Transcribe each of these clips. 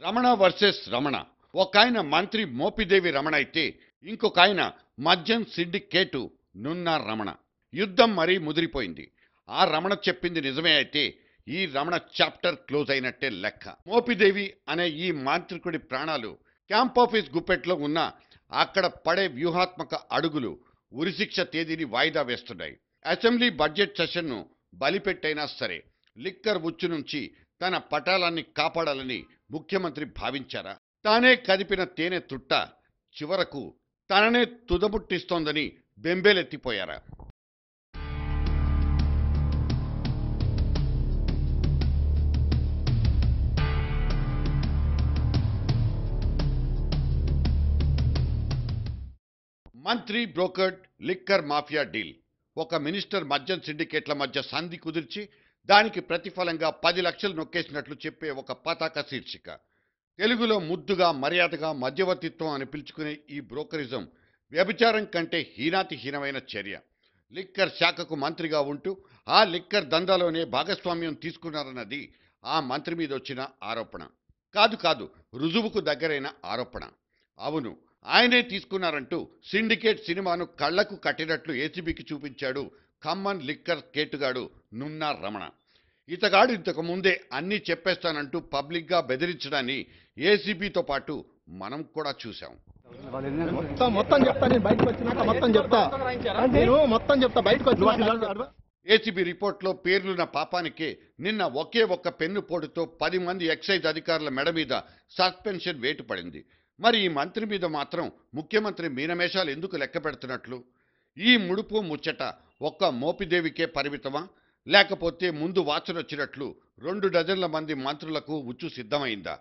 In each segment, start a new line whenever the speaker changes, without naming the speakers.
Ramana versus Ramana. ఒక ఆయన మంత్రి మోపిదేవి రమణ అయితే ఇంకొక ఆయన మద్యం సిండికేటు నున్న రమణ. యుద్ధం మరీ ముదిరిపోయింది. ఆ రమణ చెప్పింది నిజమే అయితే ఈ రమణ చాప్టర్ క్లోజ్ అయినట్టే లెక్క. మోపిదేవి అనే ఈ మాంత్రికుడి ప్రాణాలు క్యాంప్ ఆఫీస్ గుప్పెట్లో ఉన్న అక్కడ పడే వ్యూహాత్మక అడుగులు ఉరిశిక్ష తేదీని వాయిదా వేస్తున్నాయి. అసెంబ్లీ బడ్జెట్ సెషన్ను బలిపెట్టైనా సరే లిక్కర్ ఉచ్చు నుంచి తన పటాలాన్ని కాపాడాలని ముఖ్యమంత్రి భావించారా? తానే కదిపిన తేనె తుట్ట చివరకు తననే తుదముట్టిస్తోందని బెంబేలెత్తిపోయారా? మంత్రి బ్రోకర్డ్ లిక్కర్ మాఫియా డీల్. ఒక మినిస్టర్ మద్యం సిండికేట్ల మధ్య సంధి కుదిర్చి దానికి ప్రతిఫలంగా 10 లక్షలు నొక్కేసినట్లు చెప్పే ఒక పతాక శీర్షిక. తెలుగులో ముద్దుగా మర్యాదగా మధ్యవర్తిత్వం అని పిలుచుకునే ఈ బ్రోకరిజం వ్యభిచారం కంటే హీనాతిహీనమైన చర్య. లిక్కర్ శాఖకు మంత్రిగా ఉంటూ ఆ లిక్కర్ దందాలోనే భాగస్వామ్యం తీసుకున్నారన్నది ఆ మంత్రి మీద వచ్చిన ఆరోపణ. కాదు, రుజువుకు దగ్గరైన ఆరోపణ. అవును, ఆయనే తీసుకున్నారంటూ సిండికేట్ సినిమాను కళ్లకు కట్టినట్లు ఏసీబీకి చూపించాడు ఖమ్మం లిక్కర్ కేటుగాడు నున్న రమణ. ఇతగాడు ఇంతకు ముందే అన్నీ చెప్పేస్తానంటూ పబ్లిక్గా బెదిరించడాన్ని ఏసీబీతో పాటు మనం కూడా చూశాం. ఏసీబీ రిపోర్ట్లో పేర్లున్న పాపానికే నిన్న ఒకే ఒక్క పెన్ను పోటుతో 10 మంది ఎక్సైజ్ అధికారుల మెడ మీద సస్పెన్షన్ వేటు పడింది. మరి ఈ మంత్రి మీద మాత్రం ముఖ్యమంత్రి మీనమేషాలు ఎందుకు లెక్క పెడుతున్నట్లు? ఈ ముడుపు ముచ్చట ఒక్క మోపిదేవికే పరిమితమా? లేకపోతే ముందు వాచనొచ్చినట్లు 2 డజన్ల మంది మంత్రులకు ఉచ్చు సిద్ధమైందా?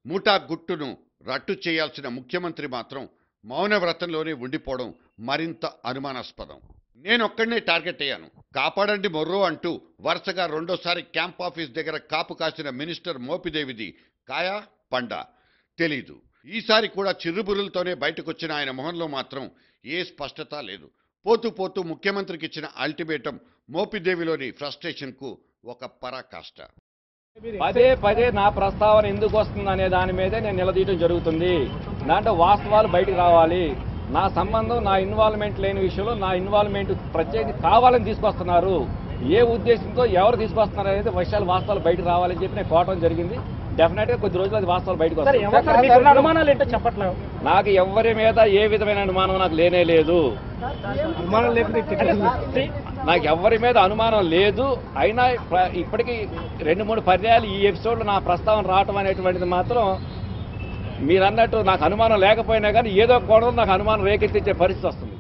ముఠా గుట్టును రట్టు చేయాల్సిన ముఖ్యమంత్రి మాత్రం మౌనవ్రతంలోనే ఉండిపోవడం మరింత అనుమానాస్పదం. నేనొక్కడనే టార్గెట్ అయ్యాను, కాపాడండి మొర్రో అంటూ వరుసగా రెండోసారి క్యాంప్ ఆఫీస్ దగ్గర కాపు కాసిన మినిస్టర్ మోపిదేవిది కాయా పండా తెలీదు. ఈసారి కూడా చిర్రుబుర్రులతోనే బయటకొచ్చిన ఆయన మొహంలో మాత్రం ఏ స్పష్టత లేదు. పోతూ ముఖ్యమంత్రికి ఇచ్చిన అల్టిమేటం మోపిదేవిలోని ఫ్రస్ట్రేషన్కు ఒక పరాకాష్ట.
పదే నా ప్రస్తావన ఎందుకు వస్తుంది అనే దాని మీదే నేను నిలదీయడం జరుగుతుంది. దాంట్లో వాస్తవాలు బయటకు రావాలి. నా సంబంధం, నా ఇన్వాల్వ్మెంట్ లేని విషయంలో నా ఇన్వాల్వ్మెంట్ ప్రత్యేక కావాలని తీసుకొస్తున్నారు. ఏ ఉద్దేశంతో ఎవరు తీసుకొస్తున్నారు అనేది విషయాలు వాస్తవాలు బయటకు రావాలని చెప్పి నేను కోవటం జరిగింది. డెఫినెట్ గా కొద్ది రోజులు అది వాస్తవాలు బయటకు వస్తాయి.
అనుమానాలు ఏంటో చెప్పట్లేదు.
నాకు ఎవరి మీద ఏ విధమైన అనుమానం నాకు లేనే లేదు. నాకు ఎవరి మీద అనుమానం లేదు. అయినా ఇప్పటికీ 2-3 పర్యాలు ఈ ఎపిసోడ్లో నా ప్రస్తావన రావటం అనేటువంటిది మాత్రం మీరు అన్నట్టు నాకు అనుమానం లేకపోయినా కానీ ఏదో కోణంలో నాకు అనుమానం రేకెత్తించే పరిస్థితి వస్తుంది.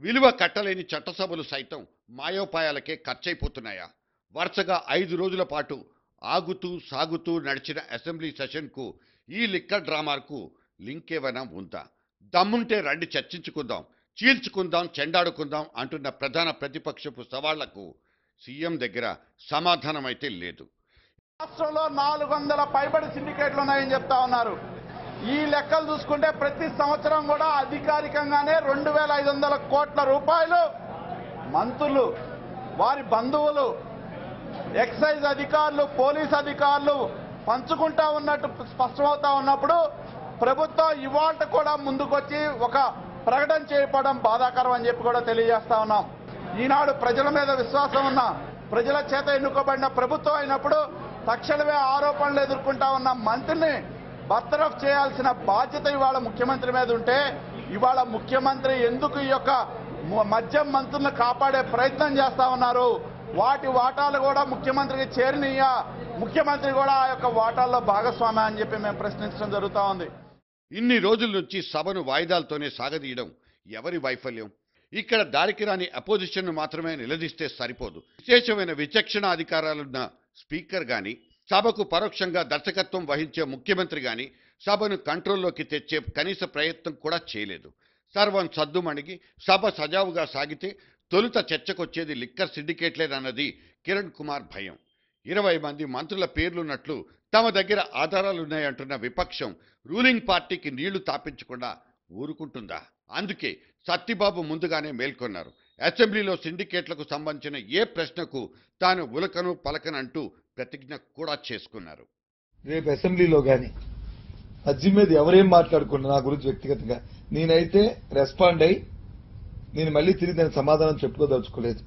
విలువ కట్టలేని చట్టసభలు సైతం మాయోపాయాలకే ఖర్చయిపోతున్నాయా? వరుసగా 5 రోజుల పాటు ఆగుతూ సాగుతూ నడిచిన అసెంబ్లీ సెషన్కు ఈ లిక్కర్ డ్రామాకు లింక్ ఏమైనా ఉందా? దమ్ముంటే రండి చర్చించుకుందాం, చీల్చుకుందాం, చెండాడుకుందాం అంటున్న ప్రధాన ప్రతిపక్షపు సవాళ్లకు సీఎం దగ్గర సమాధానం అయితే లేదు.
రాష్ట్రంలో 400 పైబడి సిండికేట్లు ఉన్నాయని చెప్తా ఉన్నారు. ఈ లెక్కలు చూసుకుంటే ప్రతి సంవత్సరం కూడా అధికారికంగానే 2500 కోట్ల రూపాయలు మంత్రులు, వారి బంధువులు, ఎక్సైజ్ అధికారులు, పోలీస్ అధికారులు పంచుకుంటా ఉన్నట్టు స్పష్టమవుతా ఉన్నప్పుడు ప్రభుత్వం ఇవాళ కూడా ముందుకొచ్చి ఒక ప్రకటన చేయడం బాధాకరం అని చెప్పి కూడా తెలియజేస్తా ఉన్నాం. ఈనాడు ప్రజల మీద విశ్వాసం ఉన్న, ప్రజల చేత ఎన్నుకోబడిన ప్రభుత్వం అయినప్పుడు తక్షణమే ఆరోపణలు ఎదుర్కొంటా ఉన్న మంత్రిని బర్తరఫ్ చేయాల్సిన బాధ్యత ఇవాళ ముఖ్యమంత్రి మీద ఉంటే, ఇవాళ ముఖ్యమంత్రి ఎందుకు ఈ యొక్క మద్యం మంత్రులను కాపాడే ప్రయత్నం చేస్తా ఉన్నారు? వాటి వాటాలు కూడా ముఖ్యమంత్రికి చేరినయ్యా, ముఖ్యమంత్రి కూడా ఆ యొక్క వాటాల్లో భాగస్వామ్యం అని చెప్పి మేము ప్రశ్నించడం జరుగుతూ ఉంది.
ఇన్ని రోజుల నుంచి సభను వాయిదాలతోనే సాగదీయడం ఎవరి వైఫల్యం? ఇక్కడ దారికి రాని అపోజిషన్ను మాత్రమే నిలదీస్తే సరిపోదు. విశేషమైన విచక్షణ అధికారాలున్న స్పీకర్ గాని, సభకు పరోక్షంగా దర్శకత్వం వహించే ముఖ్యమంత్రి గాని సభను కంట్రోల్లోకి తెచ్చే కనీస ప్రయత్నం కూడా చేయలేదు. సర్వం సద్దుమణిగి సభ సజావుగా సాగితే తొలుత చర్చకొచ్చేది లిక్కర్ సిండికేట్లేనన్నది కిరణ్ కుమార్ భయం. 20 మంది మంత్రుల పేర్లున్నట్లు తమ దగ్గర ఆధారాలున్నాయంటున్న విపక్షం రూలింగ్ పార్టీకి నీళ్లు తాపించకుండా ఊరుకుంటుందా? అందుకే సత్తిబాబు ముందుగానే మేల్కొన్నారు. అసెంబ్లీలో సిండికేట్లకు సంబంధించిన ఏ ప్రశ్నకు తాను ఉలకను పలకనంటూ ప్రతిజ్ఞ కూడా చేసుకున్నారు.
రేపు అసెంబ్లీలో కానీ
అజ్జిం మీద ఎవరేం మాట్లాడుకున్నా నా గురించి వ్యక్తిగతంగా నేనైతే రెస్పాండ్ అయ్యి నేను మళ్ళీ తిరిగి దానికి సమాధానం చెప్పుకోదలుచుకోలేదు.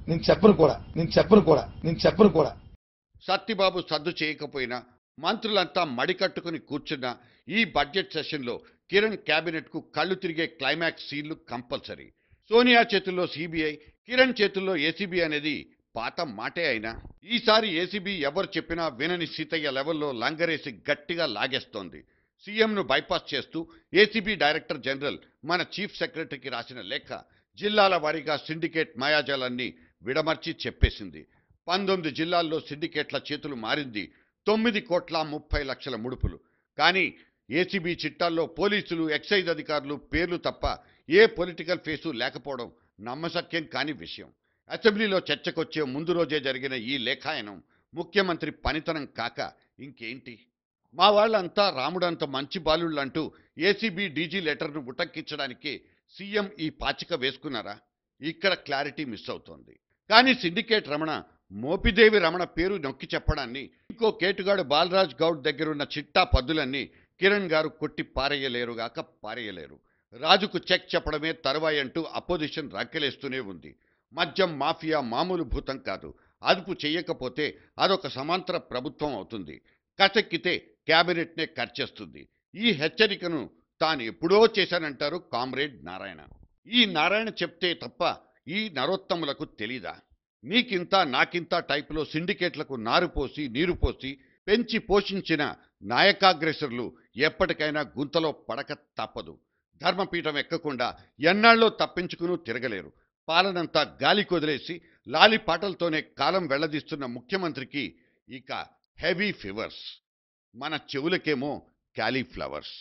నేను చెప్పను కూడా.
సత్తిబాబు సద్దు చేయకపోయినా మంత్రులంతా మడికట్టుకుని కూర్చున్న ఈ బడ్జెట్ సెషన్లో కిరణ్ క్యాబినెట్కు కళ్ళు తిరిగే క్లైమాక్స్ సీన్లు కంపల్సరీ. సోనియా చేతుల్లో సిబిఐ, కిరణ్ చేతుల్లో ఏసీబీ అనేది పాత మాటే అయినా ఈసారి ఏసీబీ ఎవరు చెప్పినా వినని సీతయ్య లెవెల్లో లంగరేసి గట్టిగా లాగేస్తోంది. సీఎంను బైపాస్ చేస్తూ ఏసీబీ డైరెక్టర్ జనరల్ మన చీఫ్ సెక్రటరీకి రాసిన లేఖ జిల్లాల వారీగా సిండికేట్ మాయాజాలాన్ని విడమర్చి చెప్పేసింది. 19 జిల్లాల్లో సిండికేట్ల చేతులు మారింది 9,30,00,000 ముడుపులు. కానీ ఏసీబీ చిట్టాల్లో పోలీసులు, ఎక్సైజ్ అధికారులు పేర్లు తప్ప ఏ పొలిటికల్ ఫేసు లేకపోవడం నమ్మశక్యం కాని విషయం. అసెంబ్లీలో చర్చకొచ్చే ముందు రోజే జరిగిన ఈ లేఖాయనం ముఖ్యమంత్రి పనితనం కాక ఇంకేంటి? మా వాళ్ళంతా రాముడంత మంచి బాలుళ్ళంటూ ఏసీబీ డీజీ లెటర్ను ఉటంకించడానికి సీఎం ఈ పాచిక వేసుకున్నారా? ఇక్కడ క్లారిటీ మిస్ అవుతోంది. కానీ సిండికేట్ రమణ, మోపిదేవి రమణ పేరు నొక్కి చెప్పడాన్ని, ఇంకో కేటుగాడు బాలరాజ్ గౌడ్ దగ్గరున్న చిట్టా పద్దులన్నీ కిరణ్ గారు కొట్టి పారేయలేరు. రాజుకు చెక్ చెప్పడమే తరువాయి అంటూ అపోజిషన్ రక్కెలేస్తూనే ఉంది. మద్యం మాఫియా మామూలు భూతం కాదు. అదుపు చెయ్యకపోతే అదొక సమాంతర ప్రభుత్వం అవుతుంది. కసెక్కితే క్యాబినెట్నే కర్చేస్తుంది. ఈ హెచ్చరికను తాను ఎప్పుడో చేశానంటారు కామ్రేడ్ నారాయణ. ఈ నారాయణ చెప్తే తప్ప ఈ నరోత్తములకు తెలీదా? నీకింత నాకింత టైపులో సిండికేట్లకు నీరు పోసి పెంచి పోషించిన నాయకాగ్రెసర్లు ఎప్పటికైనా గుంతలో పడక తప్పదు. ధర్మపీఠం ఎక్కకుండా ఎన్నాళ్ళో తప్పించుకుని తిరగలేరు. పాలనంతా గాలి కొదిలేసి లాలి పాటలతోనే కాలం వెళ్లదీస్తున్న ముఖ్యమంత్రికి ఇక హెవీ ఫీవర్స్, మన చెవులకేమో క్యాలీఫ్లవర్స్.